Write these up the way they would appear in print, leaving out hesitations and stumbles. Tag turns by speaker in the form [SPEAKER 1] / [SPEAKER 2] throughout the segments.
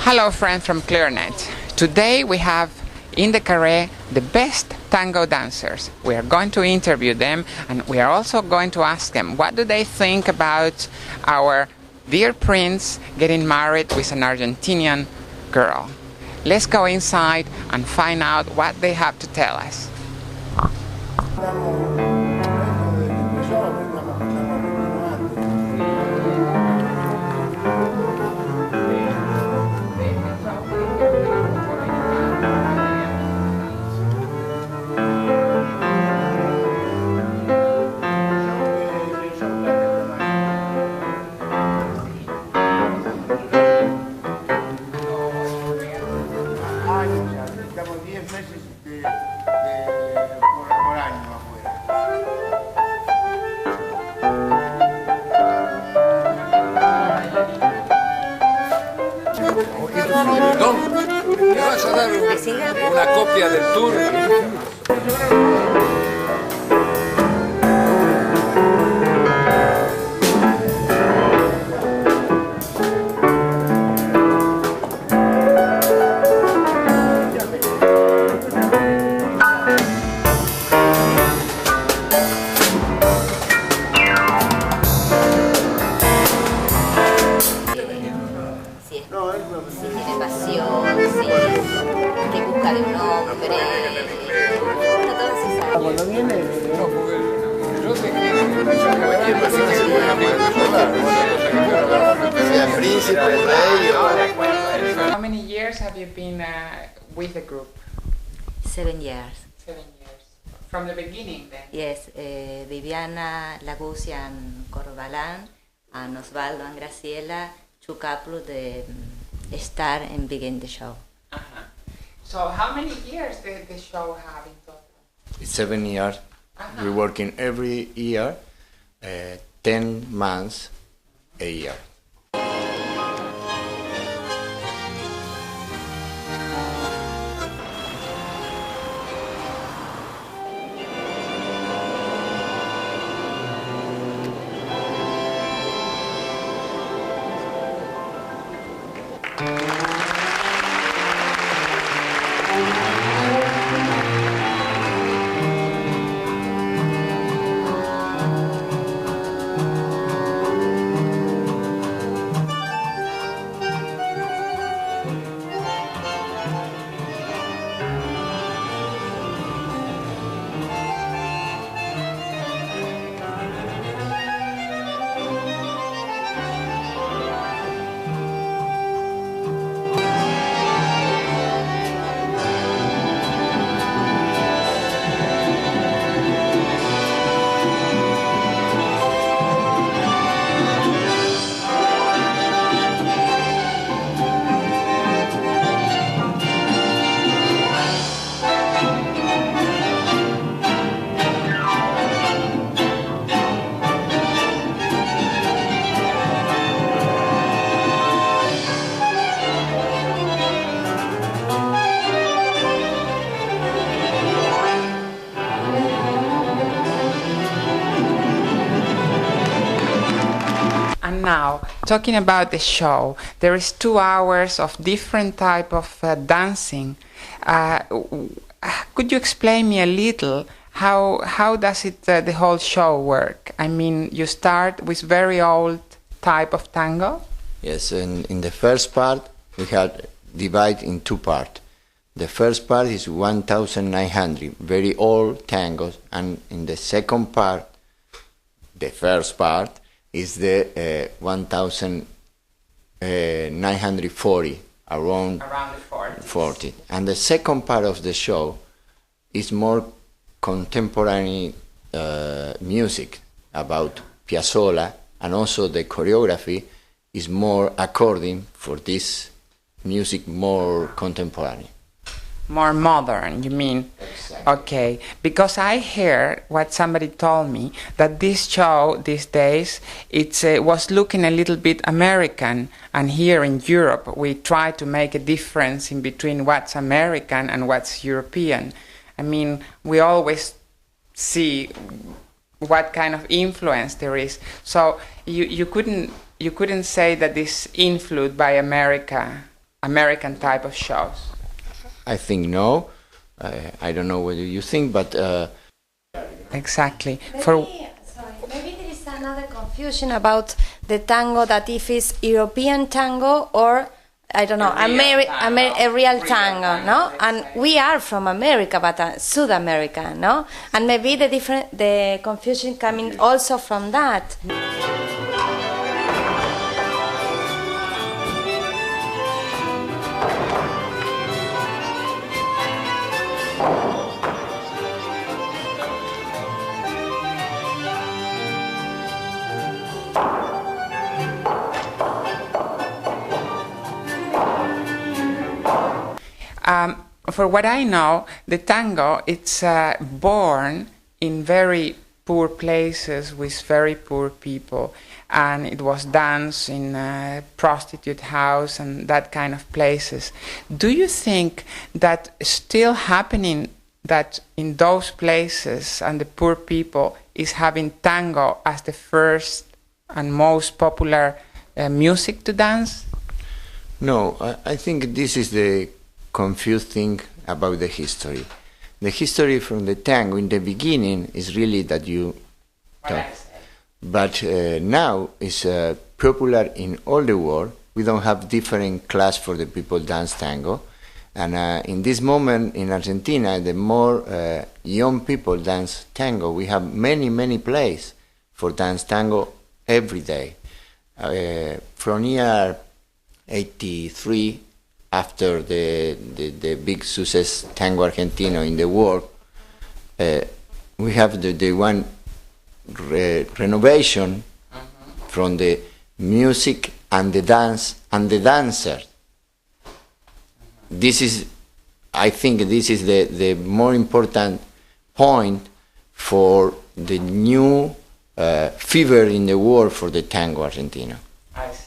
[SPEAKER 1] Hello friends from Kleurnet. Today we have in the carre the best tango dancers. We are going to interview them and we are also going to ask them what do they think about our dear prince getting married with an Argentinian girl. Let's go inside and find out what they have to tell us.
[SPEAKER 2] Estamos 10 meses por año afuera.
[SPEAKER 3] ¿No? ¿Me vas a dar una copia del tour?
[SPEAKER 4] Si tiene pasión, si que busca de un hombre, bueno, todas esas.
[SPEAKER 2] Cuando viene,
[SPEAKER 5] sea príncipe, rey.
[SPEAKER 1] How many years have you been with the group?
[SPEAKER 4] 7 years.
[SPEAKER 1] 7 years. From the beginning then?
[SPEAKER 4] Yes, Viviana, Lagusian, Corbalán, and Osvaldo and Graciela, two couple de start and begin the show.
[SPEAKER 1] Uh-huh. So how many years did the show have in total?
[SPEAKER 5] It's 7 years.
[SPEAKER 1] Uh-huh.
[SPEAKER 5] We're working every year, 10 months a year.
[SPEAKER 1] And now, talking about the show, there is 2 hours of different type of dancing. Could you explain me a little how does it the whole show work? I mean, you start with very old type of tango?
[SPEAKER 5] Yes, and in the first part, we had divided in 2 parts. The first part is 1900, very old tangos, and in the second part, the first part, is the 1940, around
[SPEAKER 1] the
[SPEAKER 5] 40. And the second part of the show is more contemporary music about Piazzolla, and also the choreography is more according for this music more contemporary.
[SPEAKER 1] More modern, you mean?
[SPEAKER 5] Exactly.
[SPEAKER 1] Okay, because I heard what somebody told me that this show these days it was looking a little bit American, and here in Europe we try to make a difference in between what's American and what's European. I mean, we always see what kind of influence there is. So you couldn't say that this influenced by America American type of shows?
[SPEAKER 5] I think no. I don't know what you think, but
[SPEAKER 1] Exactly.
[SPEAKER 2] Maybe there is another confusion about the tango, that if it's European tango or I don't know, a real tango, no? And we are from America, but South America, no? And maybe the confusion coming also from that.
[SPEAKER 1] For what I know, the tango, it's born in very poor places with very poor people, and it was danced in a prostitute house and that kind of places. Do you think that still happening that in those places and the poor people is having tango as the first and most popular music to dance?
[SPEAKER 5] no, I think this is the confused thing about the history. The history from the tango in the beginning is really that you talk. But now it's popular in all the world. We don't have different class for the people dance tango. And in this moment in Argentina, the more young people dance tango, we have many places for dance tango every day. From year 83, after the big success tango argentino in the world, we have the one renovation from the music and the dance and the dancer. This is, I think, this is the more important point for the new fever in the world for the tango argentino.
[SPEAKER 1] I see.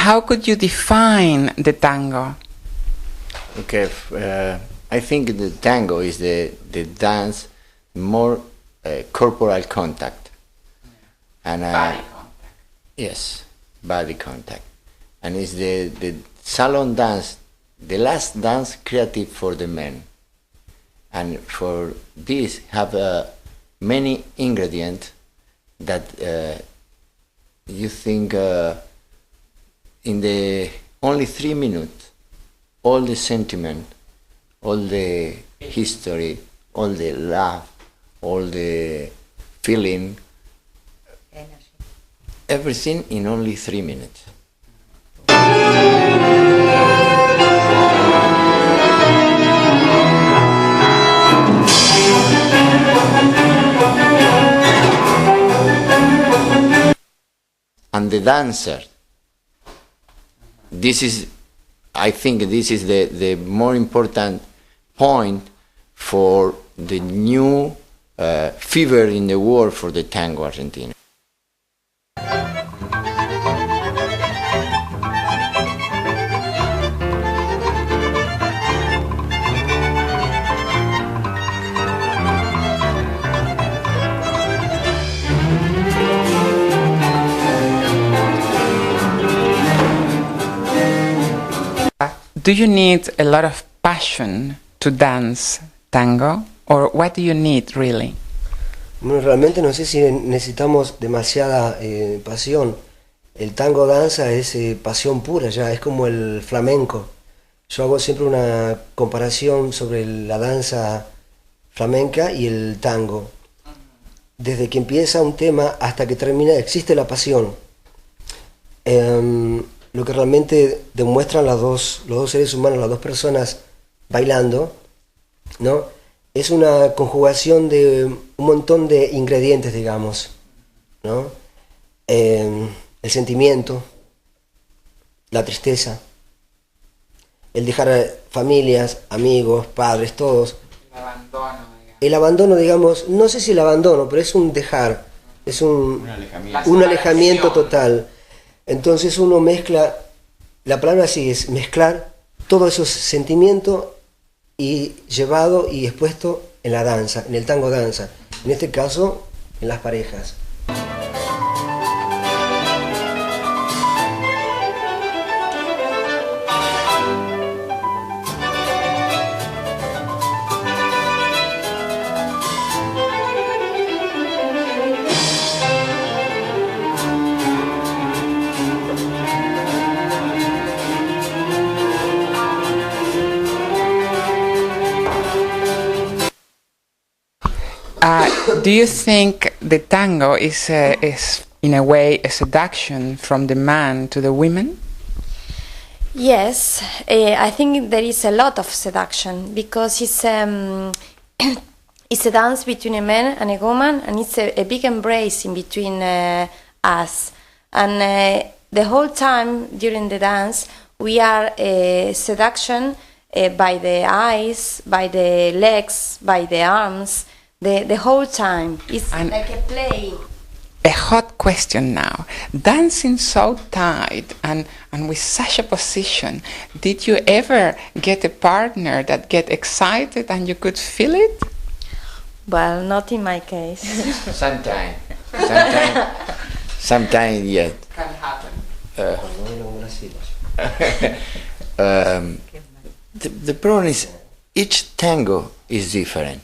[SPEAKER 1] How could you define the tango?
[SPEAKER 5] Okay, I think the tango is the dance more corporal contact. And
[SPEAKER 1] Body contact.
[SPEAKER 5] yes, body contact. And it's the salon dance, the last dance creative for the men. And for this have many ingredients that you think in the only 3 minutes, all the sentiment, all the history, all the love, all the feeling, everything in only 3 minutes. And the dancer, this is, I think this is the more important point for the new fever in the world for the tango argentino.
[SPEAKER 1] Do you need a lot of passion to dance tango? Or what do you need really?
[SPEAKER 6] Bueno, realmente no sé si necesitamos demasiada pasión. El tango danza es pasión pura ya, es como el flamenco. Yo hago siempre una comparación sobre la danza flamenca y el tango. Desde que empieza un tema hasta que termina existe la pasión. Lo que realmente demuestran los dos seres humanos, las dos personas bailando, ¿no? Es una conjugación de un montón de ingredientes, digamos, ¿no? El sentimiento, la tristeza, el dejar familias, amigos, padres, todos. El abandono, digamos, no sé si el abandono, pero es un dejar, es un alejamiento total. Entonces uno mezcla, la palabra así es mezclar todos esos sentimientos y llevado y expuesto en la danza, en el tango danza, en este caso en las parejas.
[SPEAKER 1] Do you think the tango is in a way a seduction from the man to the women?
[SPEAKER 2] Yes, I think there is a lot of seduction because it's it's a dance between a man and a woman, and it's a big embrace in between us. And the whole time during the dance, we are seduction by the eyes, by the legs, by the arms. The whole time. It's like a play.
[SPEAKER 1] A hot question now. Dancing so tight and with such a position, did you ever get a partner that get excited and you could feel it?
[SPEAKER 2] Well, not in my case.
[SPEAKER 5] Sometime yet.
[SPEAKER 1] Can happen.
[SPEAKER 5] The problem is each tango is different.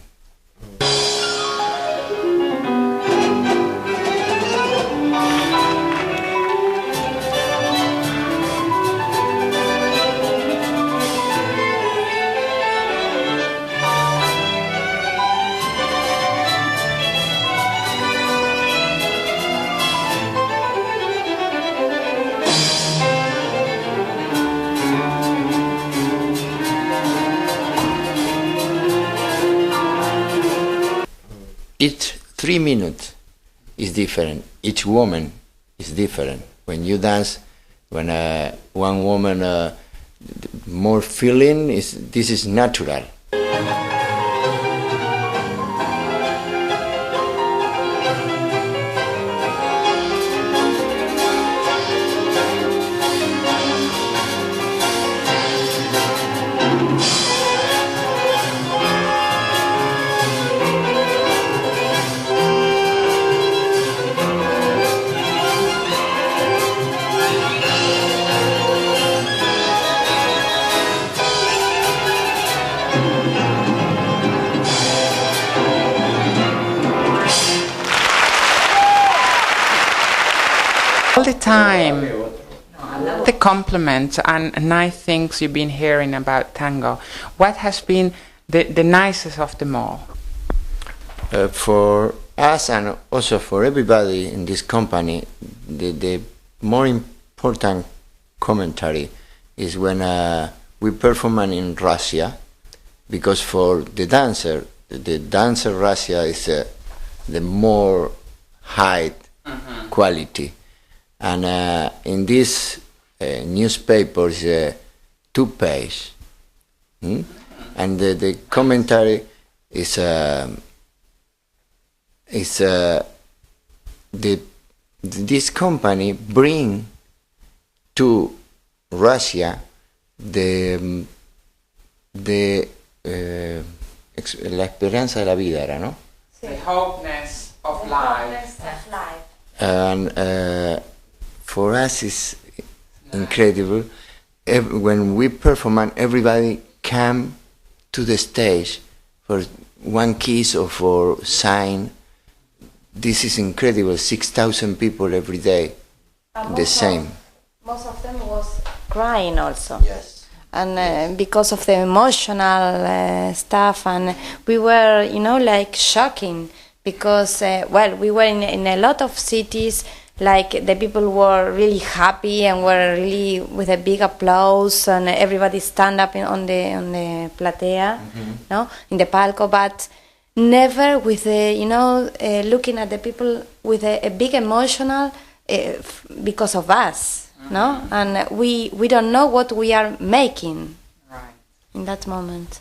[SPEAKER 5] Each 3 minutes is different. Each woman is different. When you dance, when one woman more feeling this is natural.
[SPEAKER 1] All the time, the compliments and nice things you've been hearing about tango. What has been the nicest of them all?
[SPEAKER 5] For us and also for everybody in this company, the more important commentary is when we perform in Russia, because for the dancer Russia is the more high quality. And in this newspaper is 2 pages, and the commentary is this company bring to Russia la esperanza de la vida era, ¿no?
[SPEAKER 1] The hopeness of life.
[SPEAKER 5] And for us it's incredible. When we perform and everybody come to the stage for one kiss or for sign, this is incredible. 6,000 people every day, the same.
[SPEAKER 2] Most of them was crying also.
[SPEAKER 5] Yes.
[SPEAKER 2] and because of the emotional stuff, and we were, you know, like shocking because well, we were in a lot of cities. Like the people were really happy and were really with a big applause, and everybody stand up on the platea, no, in the palco, but never with a, you know, looking at the people with a big emotional because of us, no, and we don't know what we are making, right, in that moment.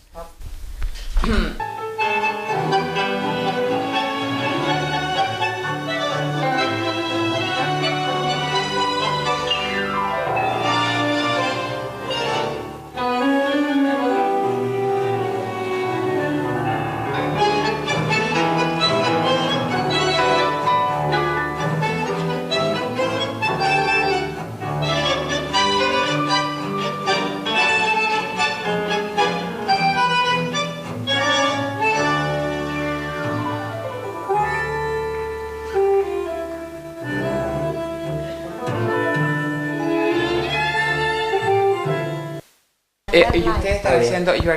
[SPEAKER 1] Usted está diciendo you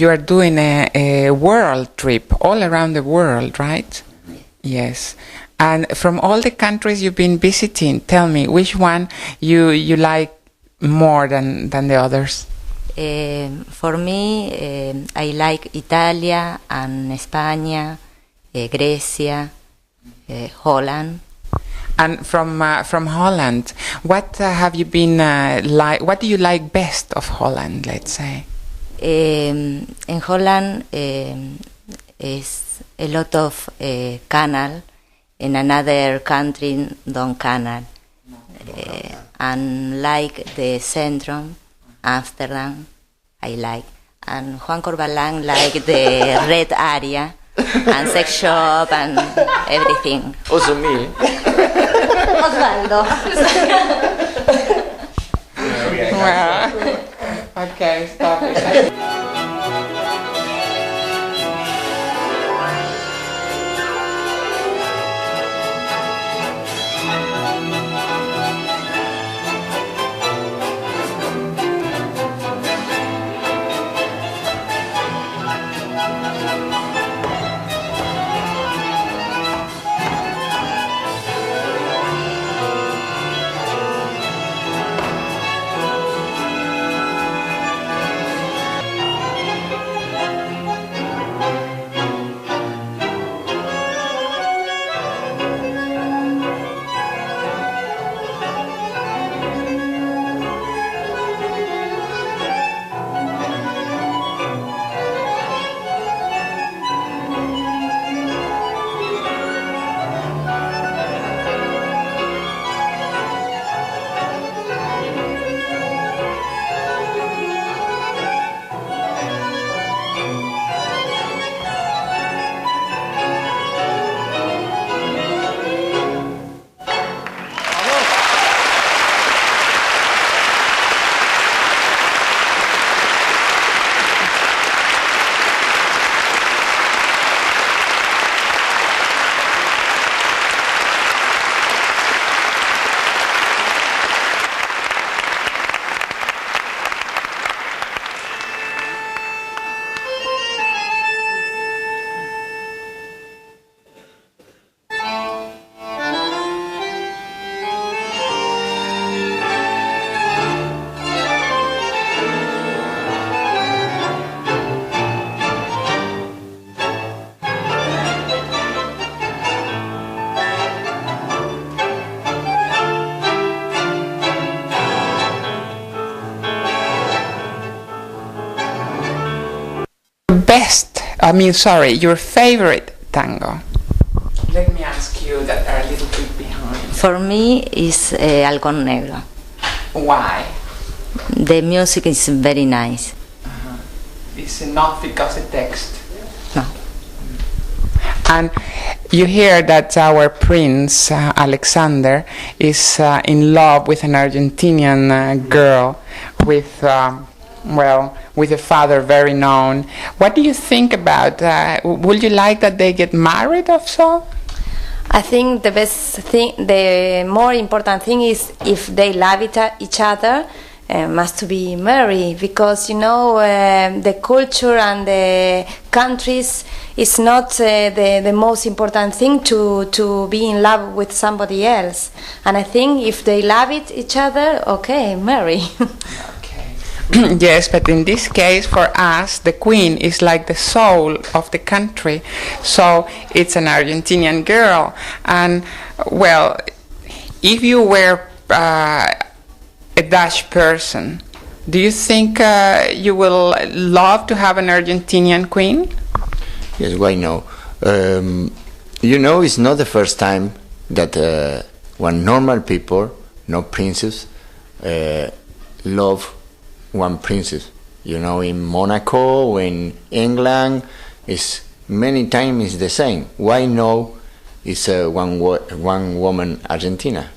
[SPEAKER 1] are doing a world trip all around the world, right? Yes. And from all the countries you've been visiting, tell me which one you like more than the others.
[SPEAKER 4] For me, I like Italia and España, Grecia, Holland.
[SPEAKER 1] And from Holland, what have you been like? What do you like best of Holland? Let's say.
[SPEAKER 4] In Holland is a lot of canal. In another country, don't canal. And like the Centrum, Amsterdam, I like. And Juan Corbalán like the red area and sex shop and everything.
[SPEAKER 5] Also me.
[SPEAKER 2] Osvaldo.
[SPEAKER 1] Well, okay, stop it. Your favorite tango. Let me ask you that are a little bit behind.
[SPEAKER 4] For me, is Halcón Negro.
[SPEAKER 1] Why?
[SPEAKER 4] The music is very nice.
[SPEAKER 1] It's not because of text.
[SPEAKER 4] No.
[SPEAKER 1] And you hear that our prince, Alexander, is in love with an Argentinian girl with a father very known. What do you think about would you like that they get married or so?
[SPEAKER 2] I think the best thing, the more important thing is if they love each other, must to be married, because the culture and the countries is not the most important thing to be in love with somebody else. And I think if they love each other, okay, marry.
[SPEAKER 1] Yes, but in this case, for us, the queen is like the soul of the country. So it's an Argentinian girl. And, well, if you were a Dutch person, do you think you will love to have an Argentinian queen?
[SPEAKER 5] Yes, why no? It's not the first time that one normal people, no princess, love one princess. In Monaco, in England, is many times the same. Why no? It's one woman Argentina.